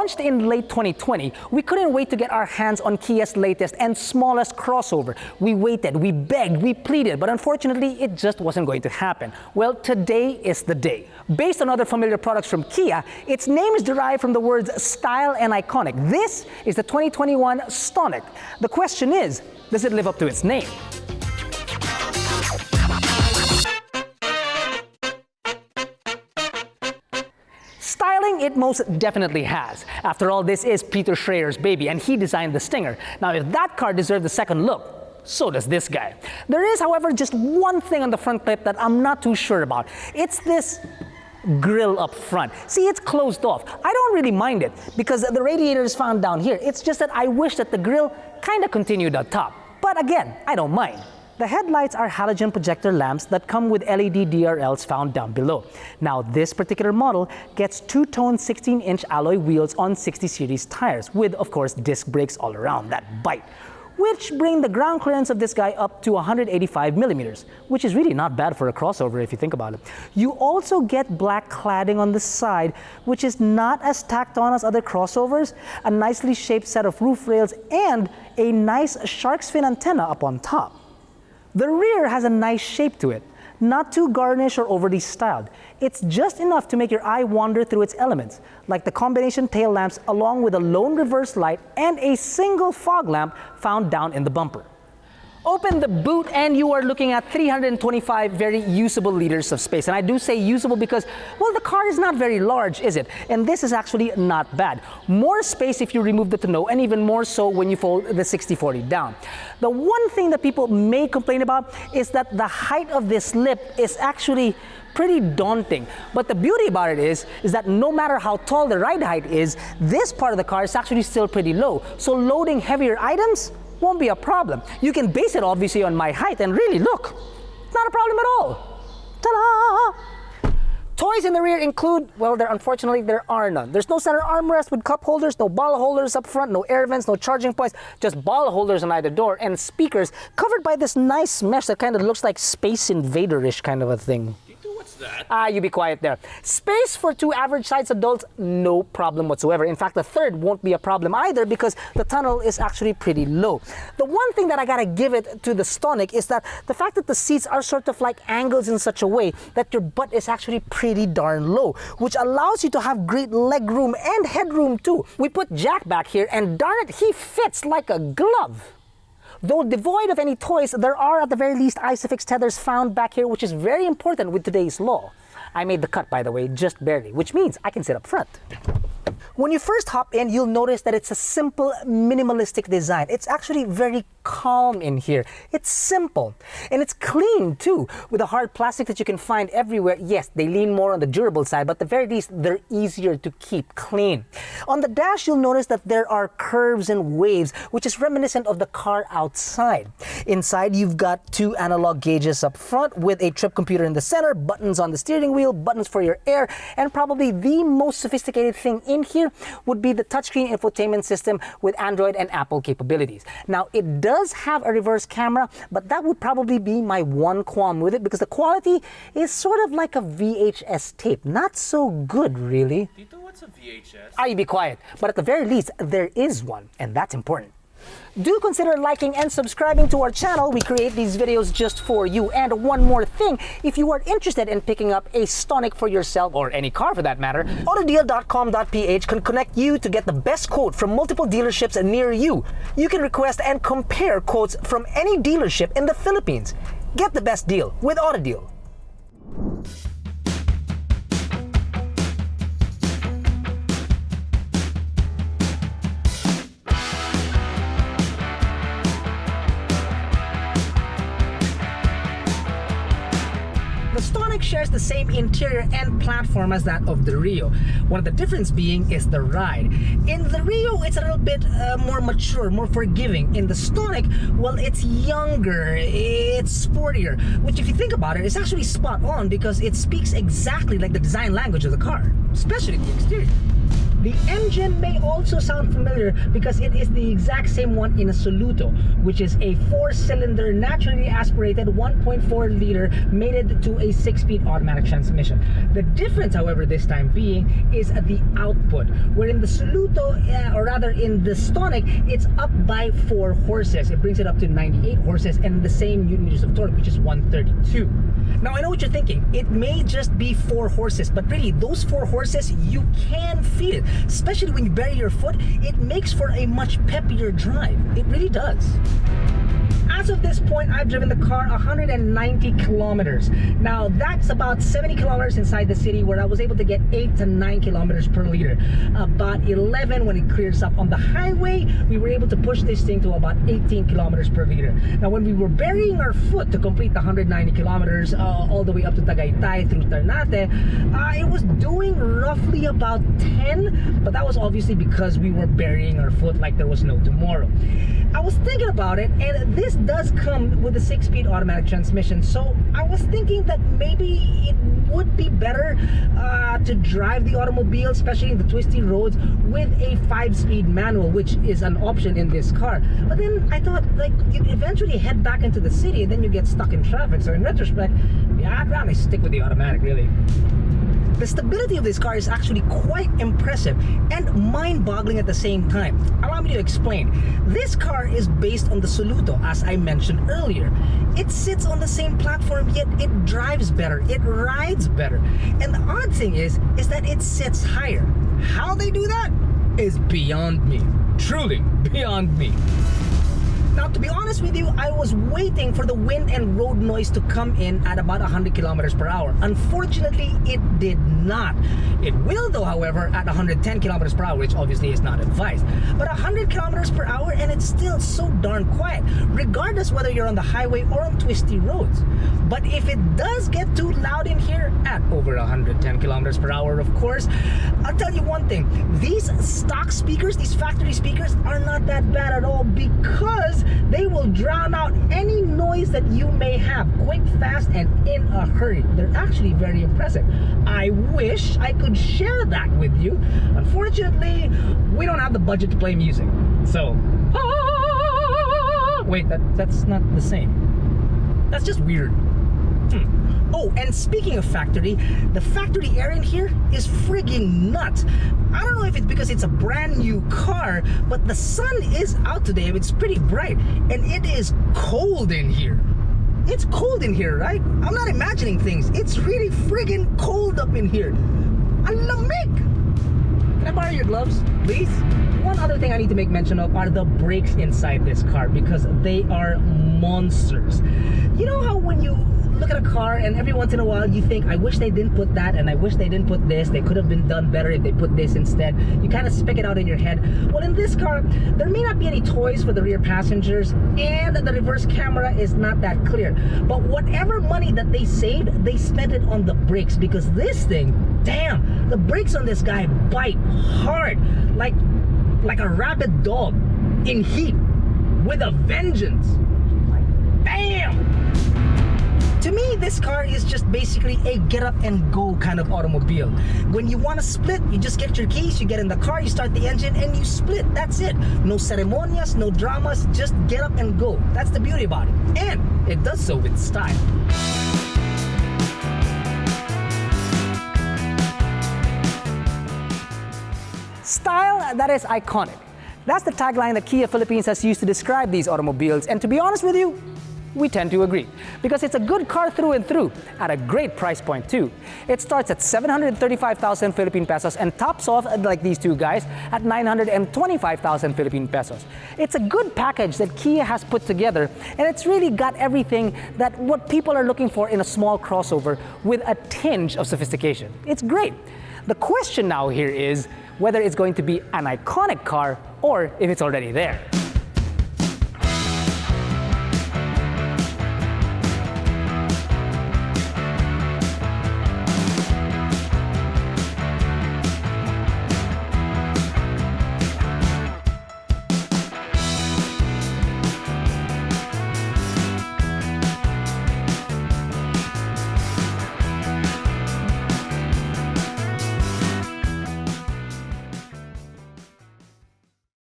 Launched in late 2020, we couldn't wait to get our hands on Kia's latest and smallest crossover. We waited, we begged, we pleaded, but unfortunately, it just wasn't going to happen. Well, today is the day. Based on other familiar products from Kia, its name is derived from the words style and iconic. This is the 2021 Stonic. The question is, does it live up to its name? Styling, it most definitely has. After all, this is Peter Schreier's baby, and he designed the Stinger. Now, if that car deserved a second look, so does this guy. There is, however, just one thing on the front clip that I'm not too sure about. It's this grill up front. See, it's closed off. I don't really mind it because the radiator is found down here. It's just that I wish that the grill kind of continued up top. But again, I don't mind. The headlights are halogen projector lamps that come with LED DRLs found down below. Now, this particular model gets two-tone 16-inch alloy wheels on 60 series tires with, of course, disc brakes all around that bite, which bring the ground clearance of this guy up to 185 millimeters, which is really not bad for a crossover if you think about it. You also get black cladding on the side, which is not as tacked on as other crossovers, a nicely shaped set of roof rails, and a nice shark's fin antenna up on top. The rear has a nice shape to it, not too garnished or overly styled. It's just enough to make your eye wander through its elements, like the combination tail lamps along with a lone reverse light and a single fog lamp found down in the bumper. Open the boot and you are looking at 325 very usable liters of space. And I do say usable because, well, the car is not very large, is it? And this is actually not bad. More space if you remove the tonneau, and even more so when you fold the 60/40 down. The one thing that people may complain about is that the height of this lip is actually pretty daunting. But the beauty about it is that no matter how tall the ride height is, this part of the car is actually still pretty low. So loading heavier items won't be a problem. You can base it obviously on my height, and really look, not a problem at all. Ta-da! Toys in the rear include, well, unfortunately there are none. There's no center armrest with cup holders, no ball holders up front, no air vents, no charging points, just ball holders on either door, and speakers covered by this nice mesh that kind of looks like Space Invader-ish kind of a thing. What's that? You be quiet there. Space for two average-sized adults, no problem whatsoever. In fact, the third won't be a problem either because the tunnel is actually pretty low. The one thing that I gotta give it to the Stonic is that the fact that the seats are sort of like angles in such a way that your butt is actually pretty darn low, which allows you to have great leg room and headroom too. We put Jack back here, and darn it, he fits like a glove. Though devoid of any toys, there are at the very least ISOFIX tethers found back here, which is very important with today's law. I made the cut, by the way, just barely, which means I can sit up front. When you first hop in, you'll notice that it's a simple, minimalistic design. It's actually very calm in here. It's simple. And it's clean, too, with the hard plastic that you can find everywhere. Yes, they lean more on the durable side, but at the very least, they're easier to keep clean. On the dash, you'll notice that there are curves and waves, which is reminiscent of the car outside. Inside, you've got two analog gauges up front with a trip computer in the center, buttons on the steering wheel, buttons for your air, and probably the most sophisticated thing in here would be the touchscreen infotainment system with Android and Apple capabilities. Now, it does have a reverse camera, but that would probably be my one qualm with it because the quality is sort of like a VHS tape. Not so good, really. Tito, what's a VHS? You be quiet. But at the very least, there is one, and that's important. Do consider liking and subscribing to our channel. We create these videos just for you. And one more thing, if you are interested in picking up a Stonic for yourself, or any car for that matter, AutoDeal.com.ph can connect you to get the best quote from multiple dealerships near you. You can request and compare quotes from any dealership in the Philippines. Get the best deal with AutoDeal. The Stonic shares the same interior and platform as that of the Rio. One of the differences being is the ride. In the Rio, it's a little bit more mature, more forgiving. In the Stonic, well, it's younger, it's sportier, which if you think about it, is actually spot on because it speaks exactly like the design language of the car, especially the exterior. The engine may also sound familiar because it is the exact same one in a Soluto, which is a 4-cylinder naturally aspirated 1.4-liter mated to a 6-speed automatic transmission. The difference, however, this time being is the output, where in the Soluto, or rather in the Stonic, it's up by 4 horses. It brings it up to 98 horses and the same Newton meters of torque, which is 132. Now, I know what you're thinking. It may just be 4 horses, but really, those 4 horses, you can feel it. Especially when you bury your foot, it makes for a much peppier drive. It really does. As of this point, I've driven the car 190 kilometers. Now, that's about 70 kilometers inside the city, where I was able to get 8 to 9 kilometers per liter. About 11 when it clears up. On the highway, we were able to push this thing to about 18 kilometers per liter. Now, when we were burying our foot to complete the 190 kilometers all the way up to Tagaytay through Ternate, it was doing roughly about 10, but that was obviously because we were burying our foot like there was no tomorrow. I was thinking about it, and this does come with a 6-speed automatic transmission, so I was thinking that maybe it would be better to drive the automobile, especially in the twisty roads, with a 5-speed manual, which is an option in this car. But then I thought, like, you'd eventually head back into the city and then you get stuck in traffic, so in retrospect, yeah, I'd rather stick with the automatic, really. The stability of this car is actually quite impressive and mind-boggling at the same time. Allow me to explain. This car is based on the Soluto, as I mentioned earlier. It sits on the same platform, yet it drives better, it rides better. And the odd thing is that it sits higher. How they do that is beyond me. Truly beyond me. Now, to be honest with you, I was waiting for the wind and road noise to come in at about 100 kilometers per hour. Unfortunately, it did not. It will, though, however, at 110 kilometers per hour, which obviously is not advised. But 100 kilometers per hour, and it's still so darn quiet, regardless whether you're on the highway or on twisty roads. But if it does get too loud in here, at over 110 kilometers per hour, of course, I'll tell you one thing. These stock speakers, these factory speakers, are not that bad at all, because they will drown out any noise that you may have quick, fast, and in a hurry. They're actually very impressive. I wish I could share that with you. Unfortunately, we don't have the budget to play music. So, wait, that's not the same. That's just weird. Oh, and speaking of factory, the factory air in here is friggin' nuts. I don't know if it's because it's a brand new car, but the sun is out today. It's pretty bright, and it is cold in here. It's cold in here, right? I'm not imagining things. It's really friggin' cold up in here. Alamig! Can I borrow your gloves, please? One other thing I need to make mention of are the brakes inside this car, because they are monsters. You know how when you look at a car and every once in a while you think, I wish they didn't put that, and I wish they didn't put this, they could have been done better if they put this instead. You kind of spec it out in your head. Well, in this car, there may not be any toys for the rear passengers, and the reverse camera is not that clear. But whatever money that they saved, they spent it on the brakes, because this thing, damn, the brakes on this guy bite hard, like a rabid dog in heat with a vengeance. Like, bam! To me, this car is just basically a get up and go kind of automobile. When you want to split, you just get your keys, you get in the car, you start the engine, and you split. That's it. No ceremonias, no dramas, just get up and go. That's the beauty about it. And it does so with style. Style that is iconic. That's the tagline that Kia Philippines has used to describe these automobiles, and to be honest with you, we tend to agree, because it's a good car through and through, at a great price point too. It starts at 735,000 Philippine pesos and tops off, like these two guys, at 925,000 Philippine pesos. It's a good package that Kia has put together, and it's really got everything that what people are looking for in a small crossover with a tinge of sophistication. It's great. The question now here is whether it's going to be an iconic car or if it's already there.